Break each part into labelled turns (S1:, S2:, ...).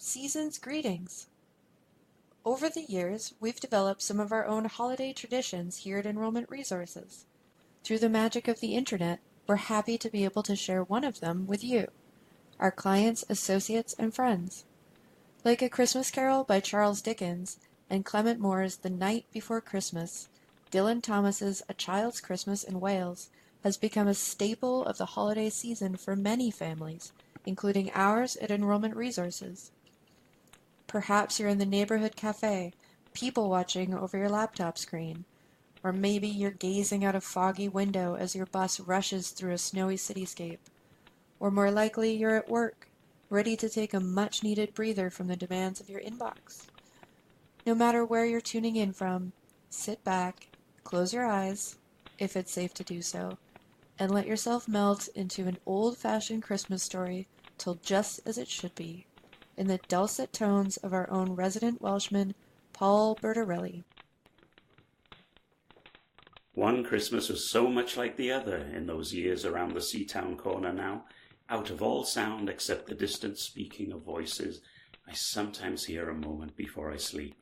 S1: Season's greetings. Over the years, we've developed some of our own holiday traditions here at Enrollment Resources. Through the magic of the internet, we're happy to be able to share one of them with you, our clients, associates, and friends. Like A Christmas Carol by Charles Dickens and Clement Moore's The Night Before Christmas, Dylan Thomas's A Child's Christmas in Wales has become a staple of the holiday season for many families, including ours at Enrollment Resources. Perhaps you're in the neighborhood cafe, people watching over your laptop screen. Or maybe you're gazing out a foggy window as your bus rushes through a snowy cityscape. Or more likely, you're at work, ready to take a much-needed breather from the demands of your inbox. No matter where you're tuning in from, sit back, close your eyes, if it's safe to do so, and let yourself melt into an old-fashioned Christmas story told just as it should be, in the dulcet tones of our own resident Welshman, Paul Bertorelli.
S2: One Christmas was so much like the other in those years around the Seatown corner now, out of all sound except the distant speaking of voices, I sometimes hear a moment before I sleep,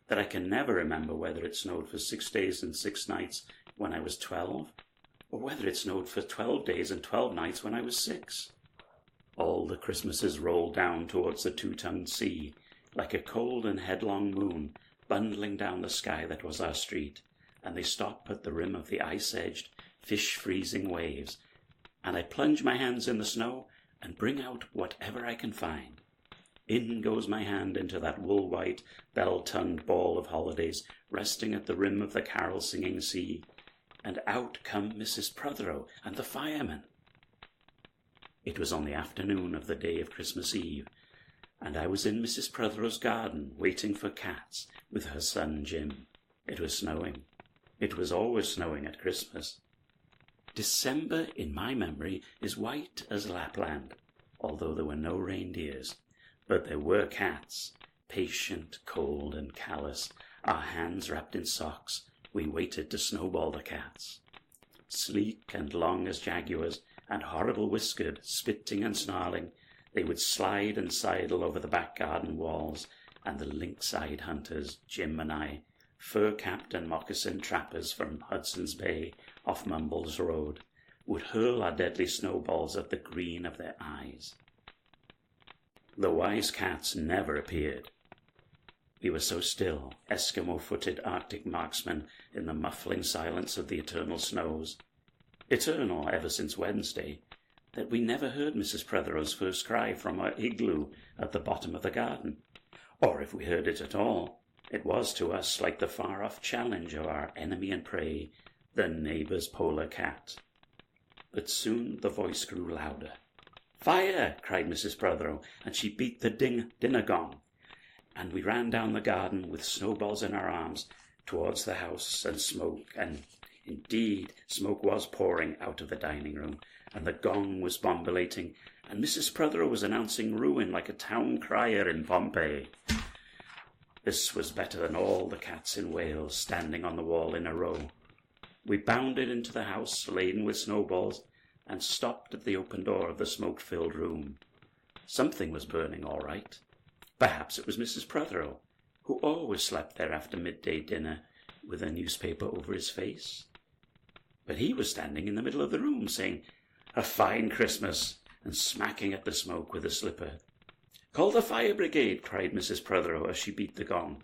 S2: that I can never remember whether it snowed for 6 days and 6 nights when I was 12, or whether it snowed for 12 days and 12 nights when I was 6. All the Christmases rolled down towards the two-tongued sea, like a cold and headlong moon bundling down the sky that was our street, and they stop at the rim of the ice-edged, fish-freezing waves, and I plunge my hands in the snow and bring out whatever I can find. In goes my hand into that wool-white, bell-tongued ball of holidays resting at the rim of the carol-singing sea, and out come Mrs. Prothero and the fireman. It was on the afternoon of the day of Christmas Eve, and I was in Mrs. Prothero's garden waiting for cats with her son Jim. It was snowing. It was always snowing at Christmas. December, in my memory, is white as Lapland, although there were no reindeers. But there were cats, patient, cold, and callous, our hands wrapped in socks. We waited to snowball the cats. Sleek and long as jaguars, and horrible whiskered, spitting and snarling, they would slide and sidle over the back garden walls, and the lynx-eyed hunters, Jim and I, fur-capped and moccasined trappers from Hudson's Bay off Mumbles Road, would hurl our deadly snowballs at the green of their eyes. The wise cats never appeared. We were so still, Eskimo-footed Arctic marksmen in the muffling silence of the eternal snows, eternal ever since Wednesday, that we never heard Mrs. Prothero's first cry from her igloo at the bottom of the garden. Or if we heard it at all, it was to us like the far-off challenge of our enemy and prey, the neighbour's polar cat. But soon the voice grew louder. "Fire!" cried Mrs. Prothero, and she beat the dinner gong, and we ran down the garden with snowballs in our arms towards the house and smoke, and indeed smoke was pouring out of the dining room, and the gong was bombilating, and Mrs. Prothero was announcing ruin like a town crier in Pompeii. This was better than all the cats in Wales standing on the wall in a row. We bounded into the house laden with snowballs and stopped at the open door of the smoke-filled room. Something was burning all right. Perhaps it was Mrs. Prothero, who always slept there after midday dinner with a newspaper over his face. But he was standing in the middle of the room saying, "A fine Christmas," and smacking at the smoke with a slipper. "Call the fire brigade," cried Mrs. Prothero as she beat the gong.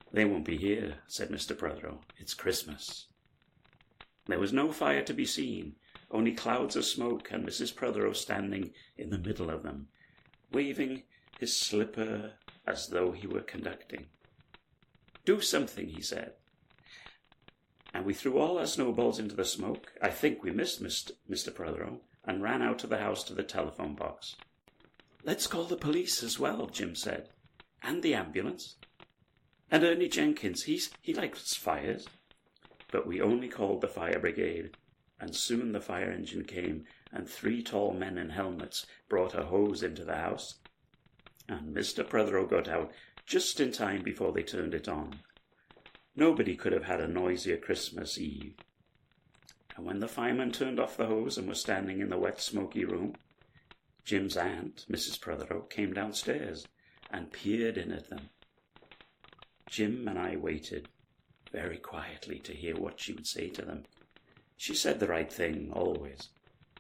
S2: "They won't be here," said Mr. Prothero. "It's Christmas." There was no fire to be seen, only clouds of smoke, and Mrs. Prothero standing in the middle of them, waving his slipper as though he were conducting. "Do something," he said. And we threw all our snowballs into the smoke. I think we missed Mr. Prothero, and ran out of the house to the telephone box. "Let's call the police as well," Jim said, "and the ambulance. And Ernie Jenkins, he likes fires." But we only called the fire brigade, and soon the fire engine came, and 3 tall men in helmets brought a hose into the house, and Mr. Prothero got out just in time before they turned it on. Nobody could have had a noisier Christmas Eve. And when the fireman turned off the hose and was standing in the wet, smoky room, Jim's aunt, Mrs. Prothero, came downstairs, and peered in at them. Jim and I waited very quietly to hear what she would say to them. She said the right thing, always.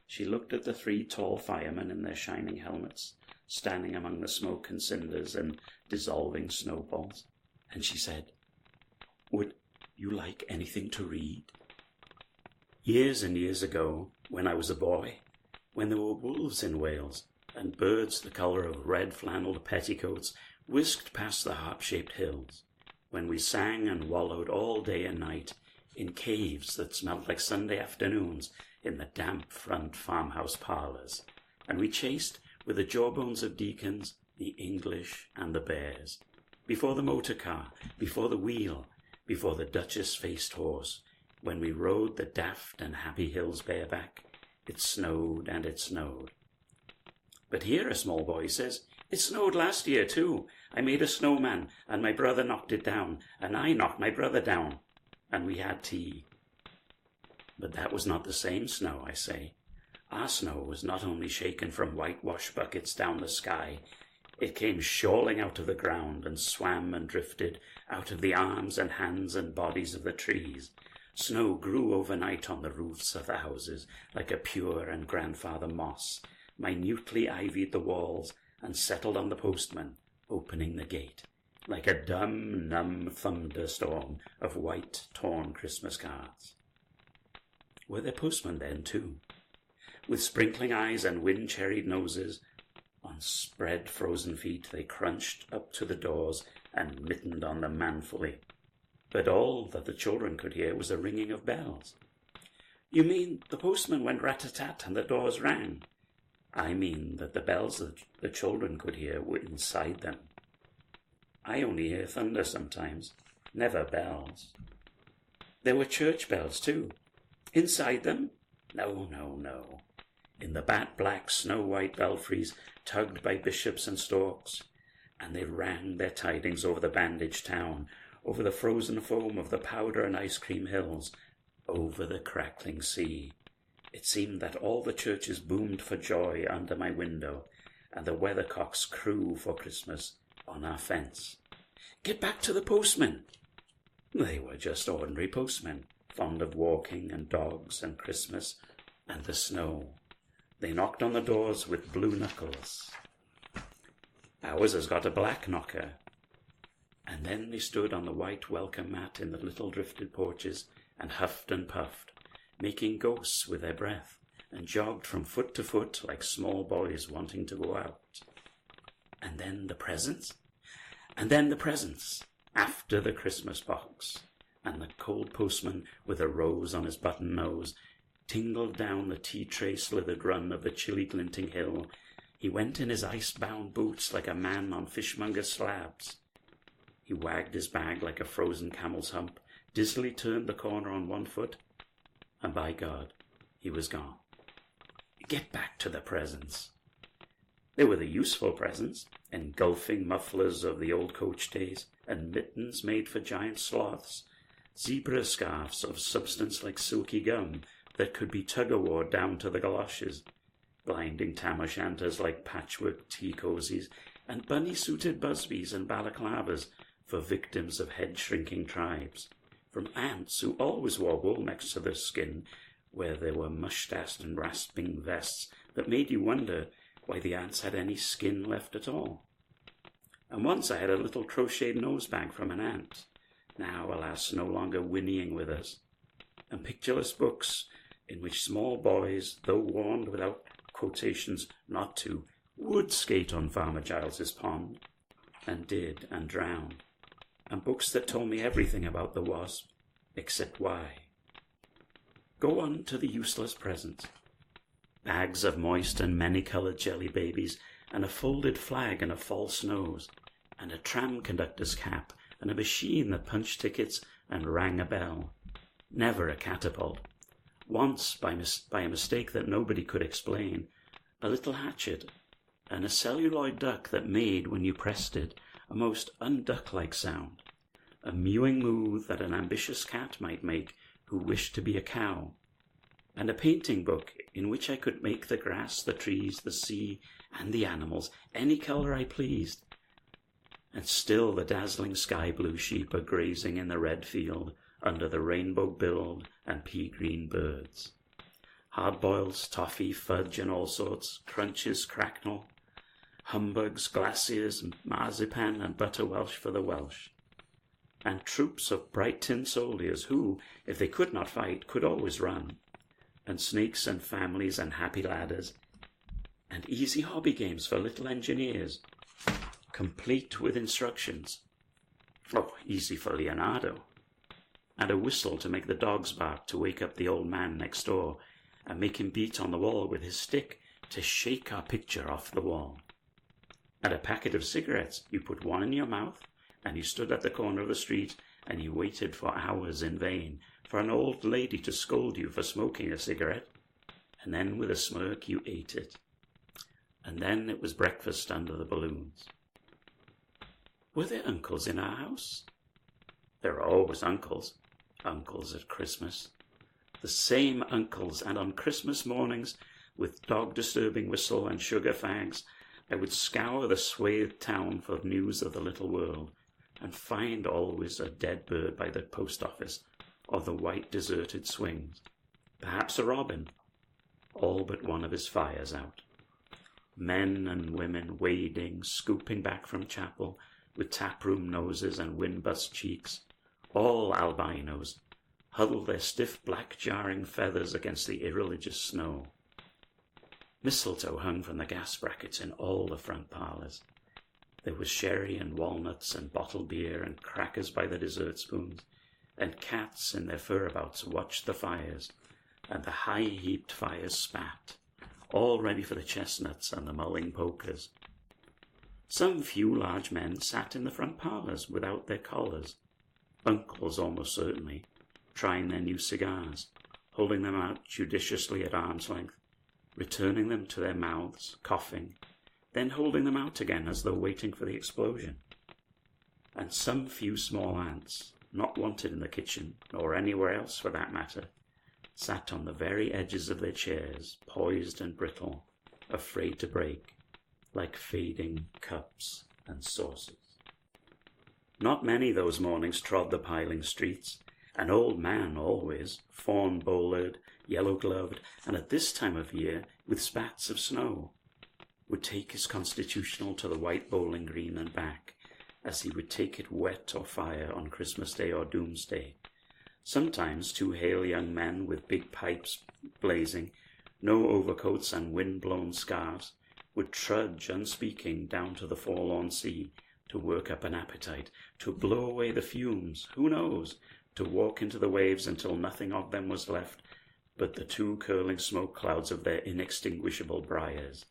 S2: She looked at the 3 tall firemen in their shining helmets, standing among the smoke and cinders and dissolving snowballs, and she said, "Would you like anything to read?" Years and years ago, when I was a boy, when there were wolves in Wales, and birds the colour of red-flannelled petticoats whisked past the harp-shaped hills, when we sang and wallowed all day and night in caves that smelled like Sunday afternoons in the damp front farmhouse parlours, and we chased, with the jawbones of Dickens, the English and the bears, before the motor car, before the wheel, before the Duchess-faced horse, when we rode the daft and happy hills bareback, it snowed and it snowed. But here a small boy says, "It snowed last year too. I made a snowman, and my brother knocked it down, and I knocked my brother down, and we had tea." But that was not the same snow, I say. Our snow was not only shaken from whitewash buckets down the sky, it came shawling out of the ground and swam and drifted out of the arms and hands and bodies of the trees. Snow grew overnight on the roofs of the houses like a pure and grandfather moss, minutely ivied the walls and settled on the postman, opening the gate, like a dumb, numb thunderstorm of white, torn Christmas cards. Were there postmen then, too? With sprinkling eyes and wind-cherried noses, on spread frozen feet they crunched up to the doors and mittened on them manfully. But all that the children could hear was the ringing of bells. "You mean the postman went rat-a-tat and the doors rang?" "I mean that the bells that the children could hear were inside them. I only hear thunder sometimes, never bells." "There were church bells too." "Inside them?" "No, no, no. In the bat-black, snow-white belfries tugged by bishops and storks, and they rang their tidings over the bandaged town, over the frozen foam of the powder and ice-cream hills, over the crackling sea. It seemed that all the churches boomed for joy under my window, and the weathercocks crew for Christmas on our fence." "Get back to the postmen." "They were just ordinary postmen, fond of walking and dogs and Christmas and the snow. They knocked on the doors with blue knuckles. Ours has got a black knocker." And then they stood on the white welcome mat in the little drifted porches and huffed and puffed, making ghosts with their breath, and jogged from foot to foot like small boys wanting to go out. And then the presents? And then the presents, after the Christmas box, and the cold postman with a rose on his button nose tingled down the tea-tray slithered run of the chilly glinting hill. He went in his ice-bound boots like a man on fishmonger's slabs. He wagged his bag like a frozen camel's hump, dizzily turned the corner on one foot, and by God, he was gone. Get back to the presents. There were the useful presents, engulfing mufflers of the old coach days, and mittens made for giant sloths, zebra scarves of substance like silky gum that could be tug-o-war down to the galoshes, blinding tam-o'-shanters like patchwork tea-cozies, and bunny-suited busbies and balaclavas for victims of head-shrinking tribes, from ants who always wore wool next to their skin, where there were mustached and rasping vests that made you wonder why the ants had any skin left at all. And once I had a little crocheted nosebag from an ant, now, alas, no longer whinnying with us, and pictureless books in which small boys, though warned without quotations not to, would skate on Farmer Giles's pond, and did, and drowned, and books that told me everything about the wasp, except why. Go on to the useless presents. Bags of moist and many-coloured jelly babies, and a folded flag and a false nose, and a tram conductor's cap, and a machine that punched tickets and rang a bell. Never a catapult. Once, by a mistake that nobody could explain, a little hatchet, and a celluloid duck that made, when you pressed it, a most unduck-like sound, a mewing moo that an ambitious cat might make who wished to be a cow, and a painting book in which I could make the grass, the trees, the sea, and the animals any colour I pleased, and still the dazzling sky-blue sheep are grazing in the red field under the rainbow-billed and pea-green birds. Hard-boiled toffee, fudge, and all sorts, crunches, cracknel, humbugs, glaciers, marzipan, and butter Welsh for the Welsh. And troops of bright tin soldiers who, if they could not fight, could always run. And snakes and families and happy ladders, and easy hobby games for little engineers, complete with instructions. Oh, easy for Leonardo. And a whistle to make the dogs bark to wake up the old man next door and make him beat on the wall with his stick to shake our picture off the wall. And a packet of cigarettes. You put one in your mouth, and you stood at the corner of the street, and you waited for hours in vain for an old lady to scold you for smoking a cigarette, and then with a smirk you ate it. And then it was breakfast under the balloons. Were there uncles in our house? There are always uncles. Uncles at Christmas. The same uncles, and on Christmas mornings, with dog-disturbing whistle and sugar fags, I would scour the swathed town for news of the little world, and find always a dead bird by the post office, or the white deserted swings, perhaps a robin, all but one of his fires out. Men and women wading, scooping back from chapel, with taproom noses and wind-bust cheeks, all albinos, huddled their stiff black jarring feathers against the irreligious snow. Mistletoe hung from the gas brackets in all the front parlours. There was sherry and walnuts and bottled beer and crackers by the dessert spoons, and cats in their furabouts watched the fires, and the high-heaped fires spat, all ready for the chestnuts and the mulling pokers. Some few large men sat in the front parlours without their collars, uncles almost certainly, trying their new cigars, holding them out judiciously at arm's length, returning them to their mouths, coughing, then holding them out again as though waiting for the explosion. And some few small aunts, not wanted in the kitchen, nor anywhere else for that matter, sat on the very edges of their chairs, poised and brittle, afraid to break, like fading cups and saucers. Not many those mornings trod the piling streets. An old man always, fawn-bowlered, yellow-gloved, and at this time of year with spats of snow, would take his constitutional to the white bowling green and back, as he would take it wet or fire on Christmas Day or Doomsday. Sometimes two hale young men with big pipes blazing, no overcoats and wind-blown scarves, would trudge unspeaking down to the forlorn sea to work up an appetite, to blow away the fumes, who knows, to walk into the waves until nothing of them was left but the two curling smoke clouds of their inextinguishable briars.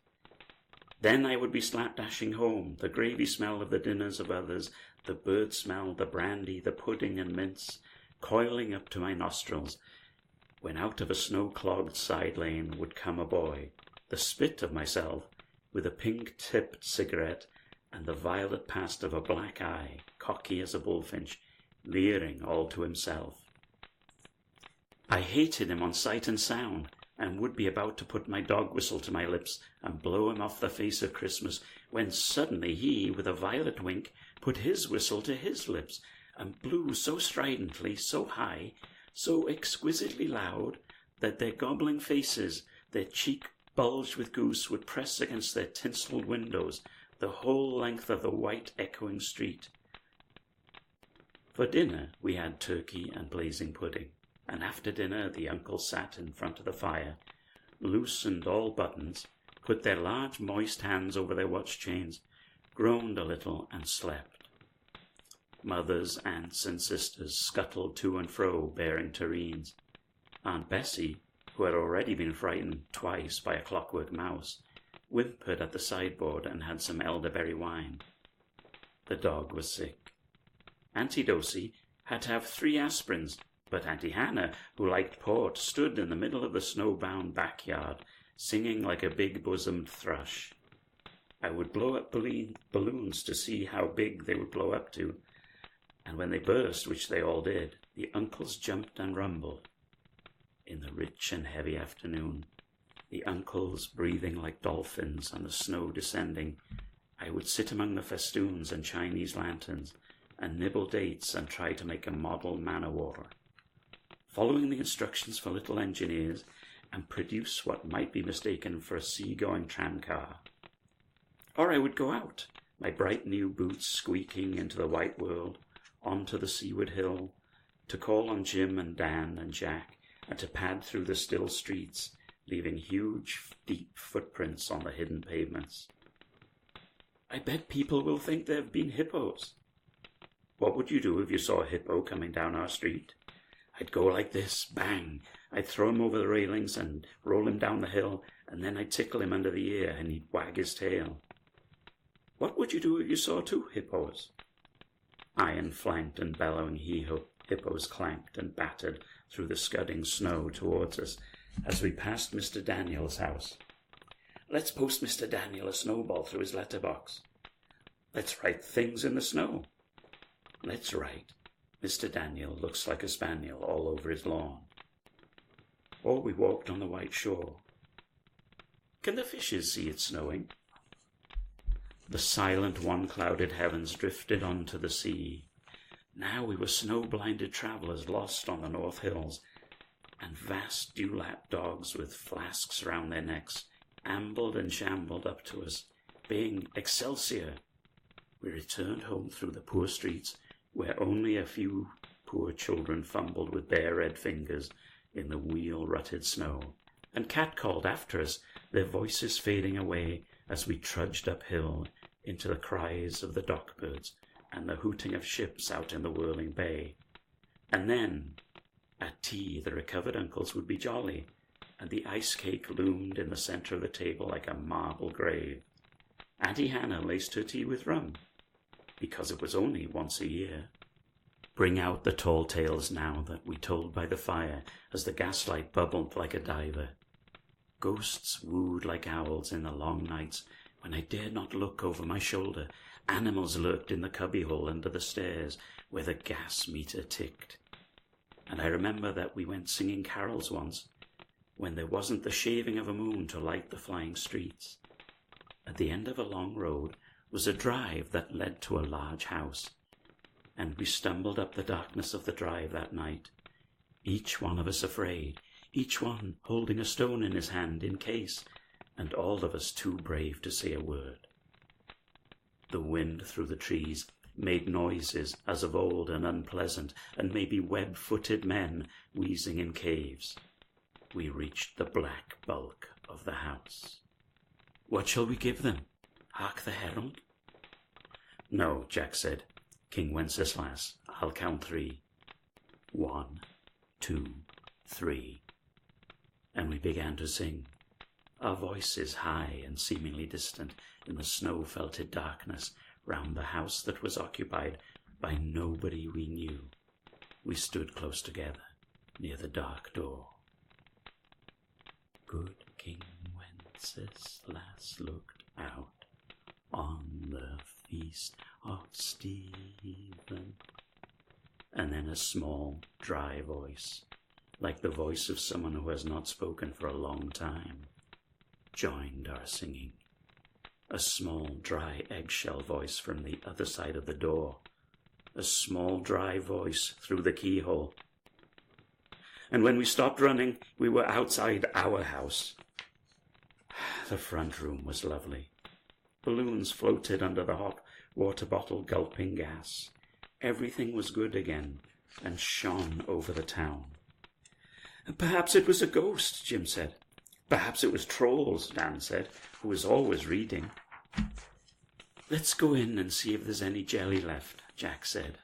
S2: Then I would be slap-dashing home, the gravy smell of the dinners of others, the bird smell, the brandy, the pudding and mince, coiling up to my nostrils, when out of a snow-clogged side lane would come a boy, the spit of myself, with a pink-tipped cigarette and the violet past of a black eye, cocky as a bullfinch, leering all to himself. I hated him on sight and sound, and would be about to put my dog whistle to my lips and blow him off the face of Christmas, when suddenly he, with a violet wink, put his whistle to his lips, and blew so stridently, so high, so exquisitely loud, that their gobbling faces, their cheek bulged with goose, would press against their tinselled windows the whole length of the white echoing street. For dinner we had turkey and blazing pudding, and after dinner the uncles sat in front of the fire, loosened all buttons, put their large moist hands over their watch chains, groaned a little, and slept. Mothers, aunts, and sisters scuttled to and fro, bearing tureens. Aunt Bessie, who had already been frightened twice by a clockwork mouse, whimpered at the sideboard and had some elderberry wine. The dog was sick. Auntie Dosey had to have 3 aspirins, but Auntie Hannah, who liked port, stood in the middle of the snow-bound backyard, singing like a big-bosomed thrush. I would blow up balloons to see how big they would blow up to, and when they burst, which they all did, the uncles jumped and rumbled. In the rich and heavy afternoon, the uncles breathing like dolphins and the snow descending, I would sit among the festoons and Chinese lanterns and nibble dates and try to make a model man-o'-war, following the instructions for little engineers, and produce what might be mistaken for a sea-going tramcar. Or I would go out, my bright new boots squeaking into the white world, onto the seaward hill, to call on Jim and Dan and Jack, and to pad through the still streets, leaving huge, deep footprints on the hidden pavements. I bet people will think there have been hippos. What would you do if you saw a hippo coming down our street? I'd go like this, bang. I'd throw him over the railings and roll him down the hill, and then I'd tickle him under the ear and he'd wag his tail. What would you do if you saw two hippos? Iron-flanked and bellowing hippos clanked and battered through the scudding snow towards us as we passed Mr. Daniel's house. Let's post Mr. Daniel a snowball through his letterbox. Let's write things in the snow. Let's write, Mr. Daniel looks like a spaniel all over his lawn. Or we walked on the white shore. Can the fishes see it snowing? The silent one-clouded heavens drifted onto the sea. Now we were snow-blinded travellers lost on the North Hills, and vast dewlap dogs with flasks round their necks ambled and shambled up to us, baying Excelsior. We returned home through the poor streets, where only a few poor children fumbled with bare red fingers in the wheel-rutted snow, and cat-called after us, their voices fading away as we trudged uphill into the cries of the dock-birds and the hooting of ships out in the whirling bay. And then, at tea, the recovered uncles would be jolly, and the ice cake loomed in the centre of the table like a marble grave. Auntie Hannah laced her tea with rum, because it was only once a year. Bring out the tall tales now that we told by the fire as the gaslight bubbled like a diver. Ghosts wooed like owls in the long nights when I dared not look over my shoulder. Animals lurked in the cubbyhole under the stairs where the gas meter ticked. And I remember that we went singing carols once when there wasn't the shaving of a moon to light the flying streets. At the end of a long road was a drive that led to a large house, and we stumbled up the darkness of the drive that night, each one of us afraid, each one holding a stone in his hand in case, and all of us too brave to say a word. The wind through the trees made noises as of old and unpleasant, and maybe web-footed men wheezing in caves. We reached the black bulk of the house. What shall we give them? Hark the herald? No, Jack said. King Wenceslas, I'll count 3. 1, 2, 3. And we began to sing, our voices high and seemingly distant in the snow-felted darkness round the house that was occupied by nobody we knew. We stood close together near the dark door. Good King Wenceslas looked out on the feast of Stephen. And then a small, dry voice, like the voice of someone who has not spoken for a long time, joined our singing. A small, dry eggshell voice from the other side of the door. A small, dry voice through the keyhole. And when we stopped running, we were outside our house. The front room was lovely. Balloons floated under the hot water bottle gulping gas. Everything was good again and shone over the town. Perhaps it was a ghost, Jim said. Perhaps it was trolls, Dan said, who was always reading. Let's go in and see if there's any jelly left, Jack said.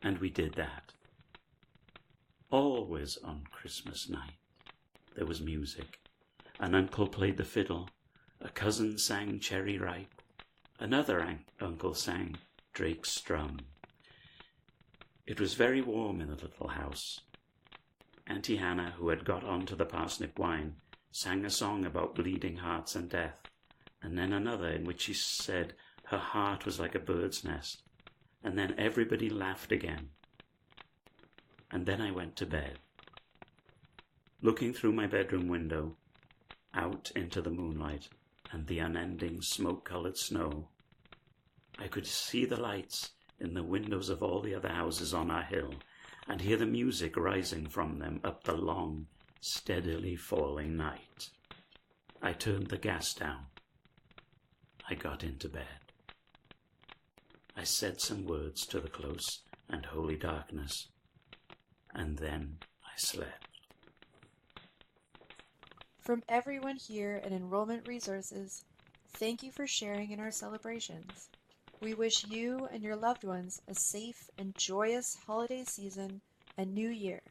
S2: And we did that. Always on Christmas night there was music. An uncle played the fiddle, a cousin sang Cherry Ripe, another uncle sang Drake's Drum. It was very warm in the little house. Auntie Hannah, who had got on to the parsnip wine, sang a song about bleeding hearts and death, and then another in which she said her heart was like a bird's nest, and then everybody laughed again. And then I went to bed. Looking through my bedroom window, out into the moonlight and the unending smoke-coloured snow, I could see the lights in the windows of all the other houses on our hill, and hear the music rising from them up the long, steadily falling night. I turned the gas down. I got into bed. I said some words to the close and holy darkness, and then I slept.
S1: From everyone here at Enrollment Resources, thank you for sharing in our celebrations. We wish you and your loved ones a safe and joyous holiday season and new year.